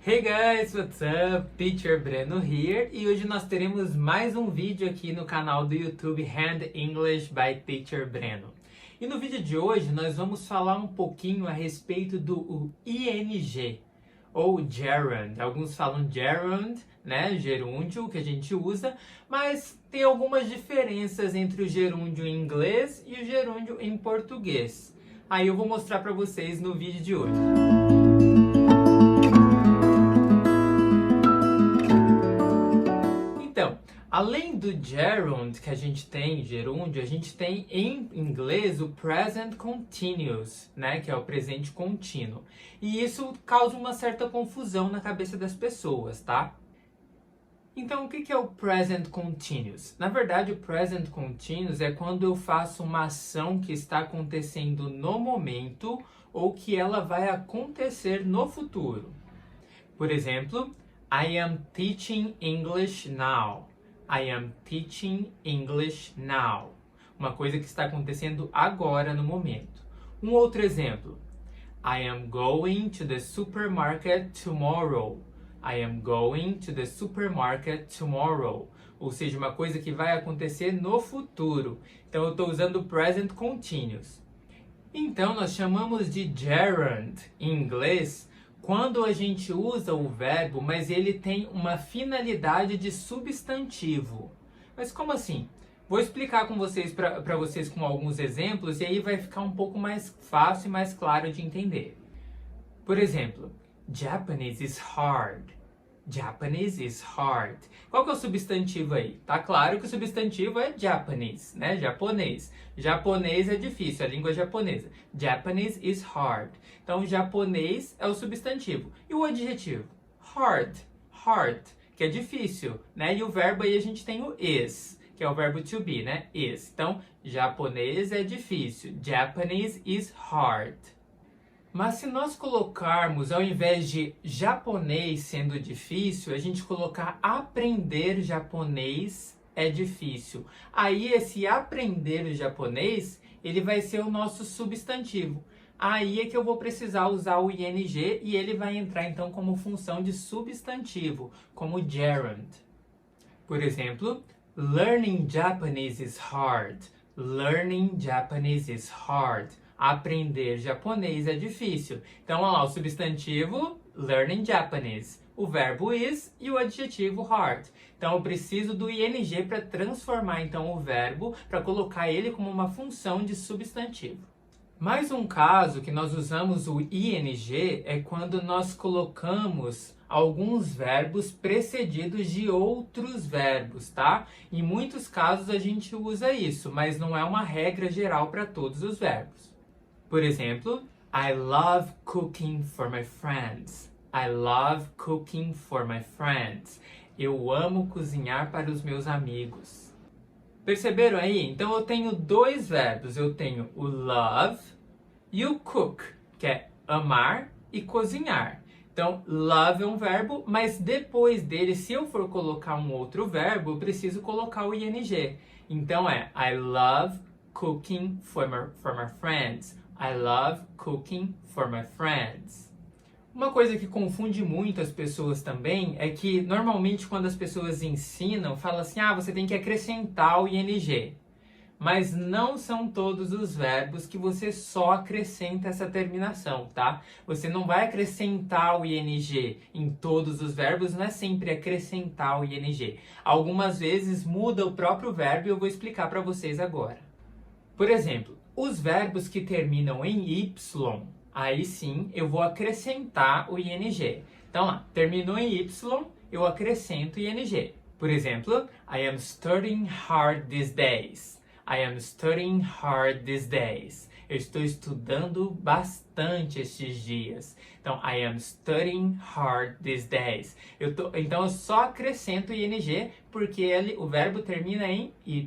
Hey guys, what's up? Teacher Breno here e hoje nós teremos mais um vídeo aqui no canal do YouTube Hand English by Teacher Breno. E no vídeo de hoje nós vamos falar um pouquinho a respeito do ING ou gerund. Alguns falam gerund, né? Gerúndio que a gente usa, mas tem algumas diferenças entre o gerúndio em inglês e o gerúndio em português. Aí eu vou mostrar para vocês no vídeo de hoje. Então, além do gerund que a gente tem, gerúndio, a gente tem em inglês o present continuous, né, que é o presente contínuo. E isso causa uma certa confusão na cabeça das pessoas, tá? Então, o que é o present continuous? Na verdade, o present continuous é quando eu faço uma ação que está acontecendo no momento ou que ela vai acontecer no futuro. Por exemplo, I am teaching English now. I am teaching English now. Uma coisa que está acontecendo agora, no momento. Um outro exemplo. I am going to the supermarket tomorrow. I am going to the supermarket tomorrow. Ou seja, uma coisa que vai acontecer no futuro. Então, eu estou usando o present continuous. Então, nós chamamos de gerund em inglês quando a gente usa o verbo, mas ele tem uma finalidade de substantivo. Mas como assim? Vou explicar para vocês com alguns exemplos e aí vai ficar um pouco mais fácil e mais claro de entender. Por exemplo, Japanese is hard. Japanese is hard. Qual que é o substantivo aí? Tá claro que o substantivo é Japanese, né? Japonês. Japonês é difícil, a língua japonesa. Japanese is hard. Então, japonês é o substantivo. E o adjetivo? Hard. Hard, que é difícil, né? E o verbo aí a gente tem o is, que é o verbo to be, né? Is. Então, japonês é difícil. Japanese is hard. Mas se nós colocarmos, ao invés de japonês sendo difícil, a gente colocar aprender japonês é difícil. Aí esse aprender o japonês, ele vai ser o nosso substantivo. Aí é que eu vou precisar usar o ing e ele vai entrar então como função de substantivo, como gerund. Por exemplo, learning Japanese is hard. Learning Japanese is hard. Aprender japonês é difícil. Então, olha lá, o substantivo, learning Japanese. O verbo is e o adjetivo hard. Então, eu preciso do ing para transformar, então, o verbo, para colocar ele como uma função de substantivo. Mais um caso que nós usamos o ing é quando nós colocamos alguns verbos precedidos de outros verbos, tá? Em muitos casos a gente usa isso, mas não é uma regra geral para todos os verbos. Por exemplo, I love cooking for my friends. I love cooking for my friends. Eu amo cozinhar para os meus amigos. Perceberam aí? Então eu tenho dois verbos. Eu tenho o love e o cook, que é amar e cozinhar. Então, love é um verbo, mas depois dele, se eu for colocar um outro verbo, eu preciso colocar o ing. Então é I love cooking for my friends. I love cooking for my friends. Uma coisa que confunde muito as pessoas também é que normalmente quando as pessoas ensinam, falam assim, você tem que acrescentar o ing. Mas não são todos os verbos que você só acrescenta essa terminação, tá? Você não vai acrescentar o ing em todos os verbos, não é sempre acrescentar o ing. Algumas vezes muda o próprio verbo e eu vou explicar para vocês agora. Por exemplo, os verbos que terminam em y, aí sim eu vou acrescentar o ing. Então lá, terminou em y, eu acrescento o ing. Por exemplo, I am studying hard these days. I am studying hard these days. Eu estou estudando bastante estes dias. Então, I am studying hard these days. Então, eu só acrescento o ing porque o verbo termina em y.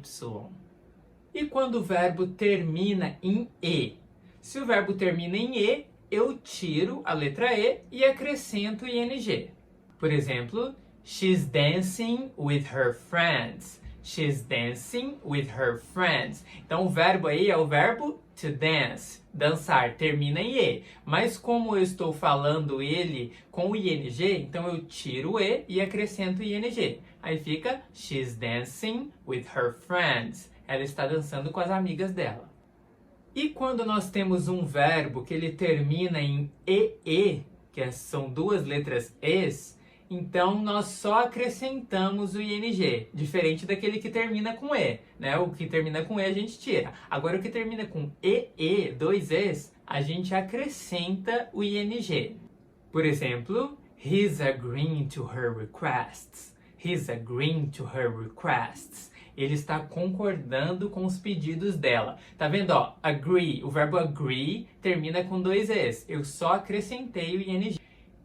E quando o verbo termina em e? Se o verbo termina em e, eu tiro a letra e e acrescento o ing. Por exemplo, she's dancing with her friends. She's dancing with her friends. Então o verbo aí é o verbo to dance, dançar, termina em E. Mas como eu estou falando ele com o ing, então eu tiro o E e acrescento o ing. Aí fica she's dancing with her friends. Ela está dançando com as amigas dela. E quando nós temos um verbo que ele termina em EE, que são duas letras Es, então nós só acrescentamos o ing, diferente daquele que termina com E, né? O que termina com E a gente tira. Agora o que termina com EE, dois Es, a gente acrescenta o ing. Por exemplo, he's agreeing to her requests. He's agreeing to her requests. Ele está concordando com os pedidos dela. Tá vendo, ó? Agree, o verbo agree termina com dois Es. Eu só acrescentei o ing.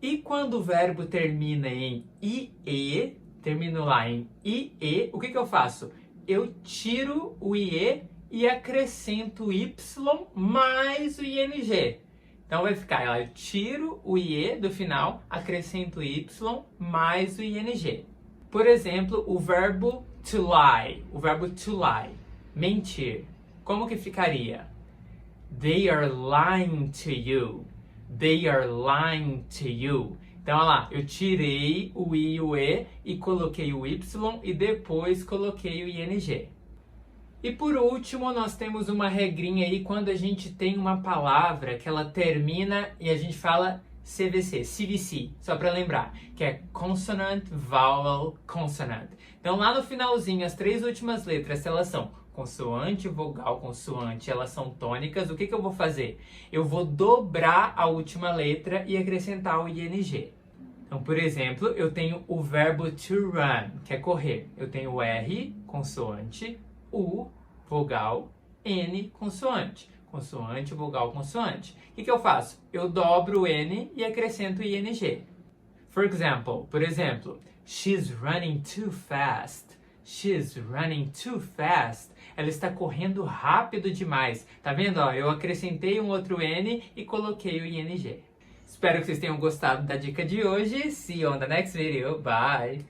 E quando o verbo termina em IE, termino lá em IE, o que eu faço? Eu tiro o IE e acrescento o Y mais o ING. Então vai ficar, eu tiro o IE do final, acrescento o Y mais o ING. Por exemplo, o verbo to lie, mentir. Como que ficaria? They are lying to you. They are lying to you. Então, olha lá, eu tirei o I e o E e coloquei o Y e depois coloquei o ING. E por último, nós temos uma regrinha aí quando a gente tem uma palavra que ela termina e a gente fala CVC, só para lembrar, que é consonant, vowel, consonant. Então, lá no finalzinho, as três últimas letras, se elas são consoante, vogal, consoante, elas são tônicas, o que eu vou fazer? Eu vou dobrar a última letra e acrescentar o ing. Então, por exemplo, eu tenho o verbo to run, que é correr. Eu tenho o R, consoante, U, vogal, N, consoante. Consoante, vogal, consoante. O que eu faço? Eu dobro o N e acrescento o ing. Por exemplo, she's running too fast. She's running too fast. Ela está correndo rápido demais. Tá vendo? Ó, eu acrescentei um outro N e coloquei o ing. Espero que vocês tenham gostado da dica de hoje. See you on the next video. Bye!